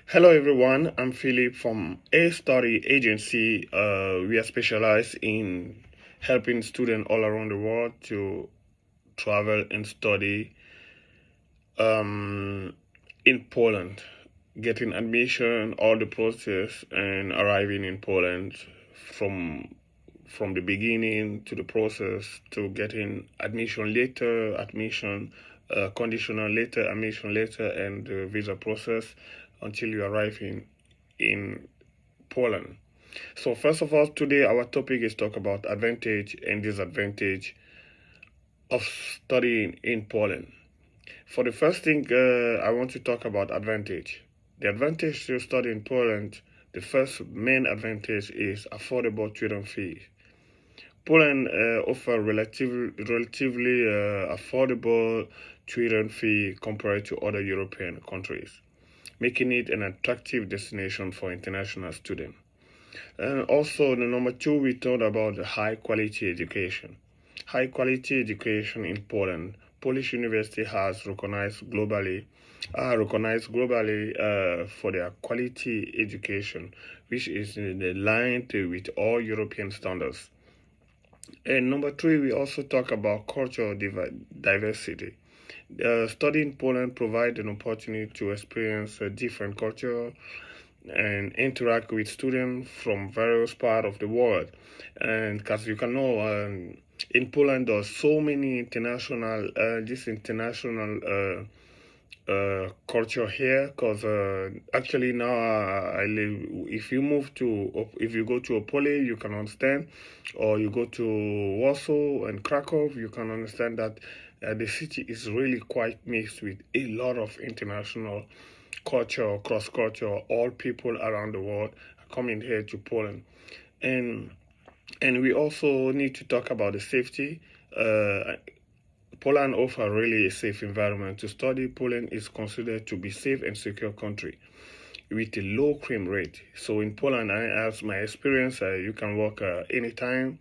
Hello everyone, I'm Philip from A Study Agency. We are specialized in helping students all around the world to travel and study in Poland, getting admission, all the process, and arriving in Poland from from the beginning to the process to getting admission letter, conditional letter, admission letter, and the visa process until you arrive in Poland. So first of all, today our topic is talk about advantage and disadvantage of studying in Poland. For the first thing, I want to talk about advantage. The advantage to study in Poland, the first main advantage is affordable tuition fee. Poland offer relatively affordable tuition fee compared to other European countries, making it an attractive destination for international students. And also, the number two, we thought about the high quality education. High quality education in Poland. Polish university has recognized globally for their quality education, which is in line with all European standards. And number three, we also talk about cultural diversity. Studying in Poland provides an opportunity to experience a different culture and interact with students from various parts of the world. And because you can know, in Poland, there's so many international culture here. Because actually now I live. If you go to Opole, you can understand, or you go to Warsaw and Krakow, you can understand that the city is really quite mixed with a lot of international culture, cross culture. All people around the world are coming here to Poland, and we also need to talk about the safety. Poland offers really a safe environment to study. Poland is considered to be safe and secure country with a low crime rate. So in Poland, as my experience, you can work anytime,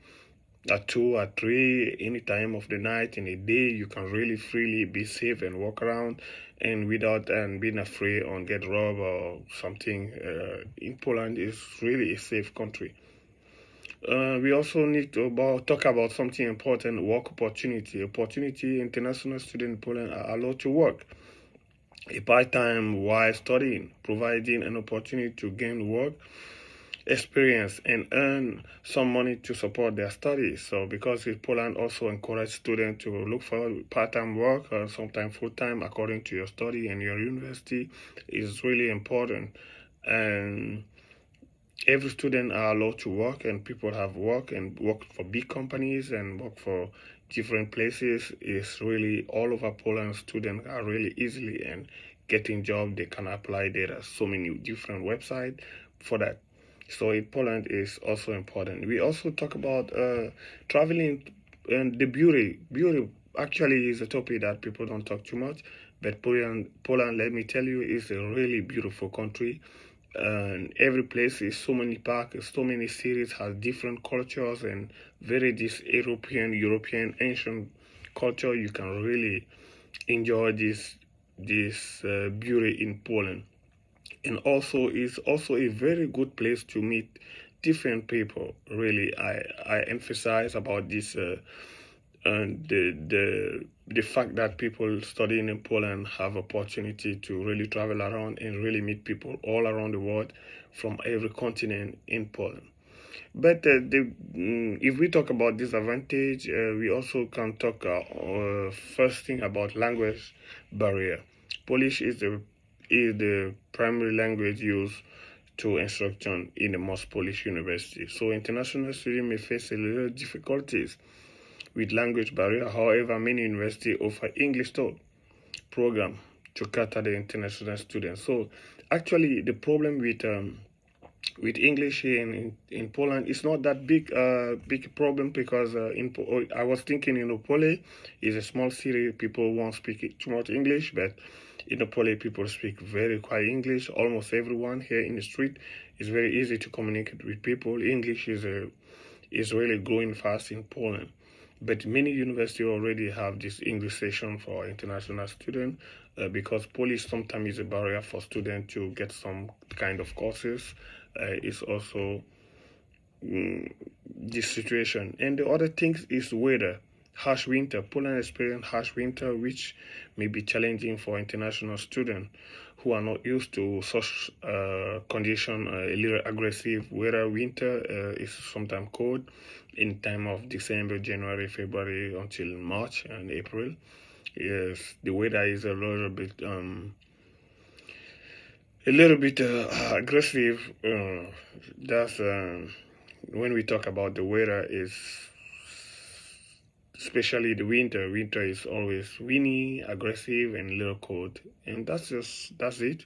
at 2, at 3, any time of the night, in a day. You can really freely be safe and walk around and without being afraid or get robbed or something. In Poland is really a safe country. We also need to talk about something important: work opportunity. International students in Poland are allowed to work a part-time while studying, providing an opportunity to gain work experience and earn some money to support their studies. So because Poland also encourages students to look for part-time work or sometimes full-time according to your study and your university is really important. And every student are allowed to work, and people have work and work for big companies and work for different places. Is really all over Poland. Students are really easily and getting job. They can apply. There are so many different websites for that. So in Poland is also important. We also talk about traveling and the beauty. Beauty actually is a topic that people don't talk too much. But Poland, let me tell you, is a really beautiful country. And every place is so many parks, so many cities has different cultures and very this European ancient culture. You can really enjoy this beauty in Poland, and also is also a very good place to meet different people. Really, I emphasize about this. And the fact that people studying in Poland have opportunity to really travel around and really meet people all around the world from every continent in Poland. But if we talk about disadvantage, we also can talk first thing about language barrier. Polish is the primary language used to instruction in the most Polish universities. So international students may face a little difficulties with language barrier. However, many universities offer English taught program to cater the international students. So actually, the problem with English here in Poland is not that big problem, because I was thinking in Opole is a small city. People won't speak too much English, but in Opole people speak very quiet English. Almost everyone here in the street is very easy to communicate with people. English is really growing fast in Poland. But many universities already have this English session for international students because Polish sometimes is a barrier for students to get some kind of courses. It's also this situation. And the other thing is weather. Harsh winter. Poland experience harsh winter, which may be challenging for international students who are not used to such condition. A little aggressive weather. Winter is sometimes cold in time of December, January, February until March and April. Yes, the weather is a little bit aggressive. That's when we talk about the weather, is especially the winter. Winter is always windy, aggressive, and a little cold, and that's it.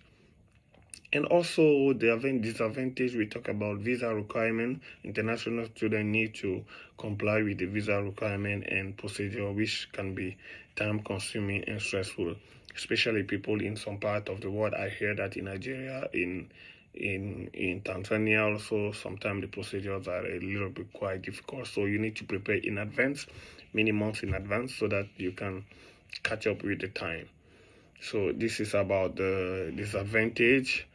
And also the disadvantage, we talk about visa requirement. International students need to comply with the visa requirement and procedure, which can be time consuming and stressful, especially people in some part of the world. I hear that in Nigeria, in Tanzania also, sometimes the procedures are a little bit quite difficult. So you need to prepare in advance, many months in advance, so that you can catch up with the time. So this is about the disadvantage.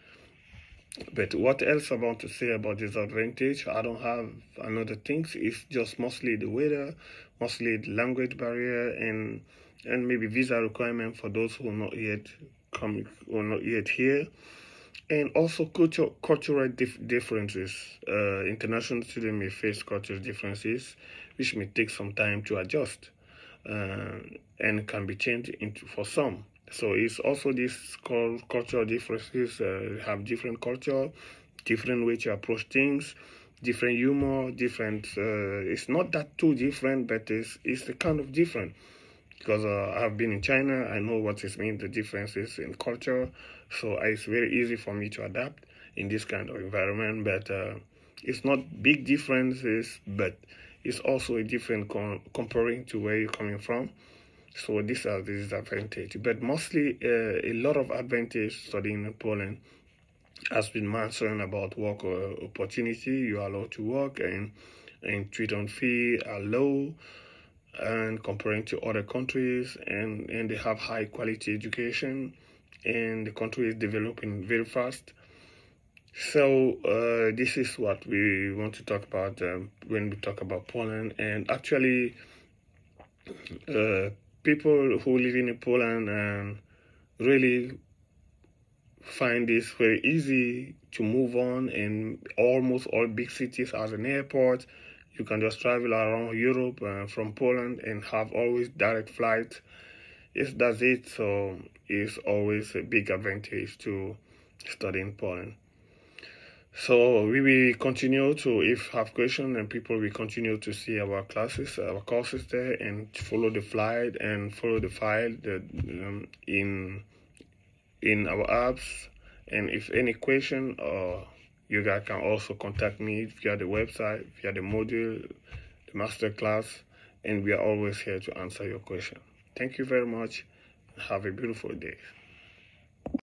But what else I want to say about disadvantage? I don't have another things. It's just mostly the weather, mostly the language barrier, and maybe visa requirement for those who are not yet coming or not yet here, and also cultural differences. International students may face cultural differences, which may take some time to adjust, and can be changed into for some. So it's also this cultural differences, have different culture, different way to approach things, different humor, different, it's not that too different, but it's a kind of different. Because I've been in China, I know what it means, the differences in culture. So it's very easy for me to adapt in this kind of environment, but it's not big differences, but it's also a different comparing to where you're coming from. So these are the disadvantages, but mostly a lot of advantage studying in Poland has been mentioned about work opportunity. You are allowed to work, and tuition fee are low, and comparing to other countries, and they have high quality education, and the country is developing very fast. So this is what we want to talk about when we talk about Poland. And actually people who live in Poland really find this very easy to move on, and almost all big cities has an airport. You can just travel around Europe from Poland and have always direct flights. Yes, that's it. So it's always a big advantage to study in Poland. So we will continue to, if have questions, and people will continue to see our classes, our courses there, and follow the flight and follow the file that, in our apps. And if any question, you guys can also contact me via the website, via the module, the master class, and we are always here to answer your question. Thank you very much. Have a beautiful day.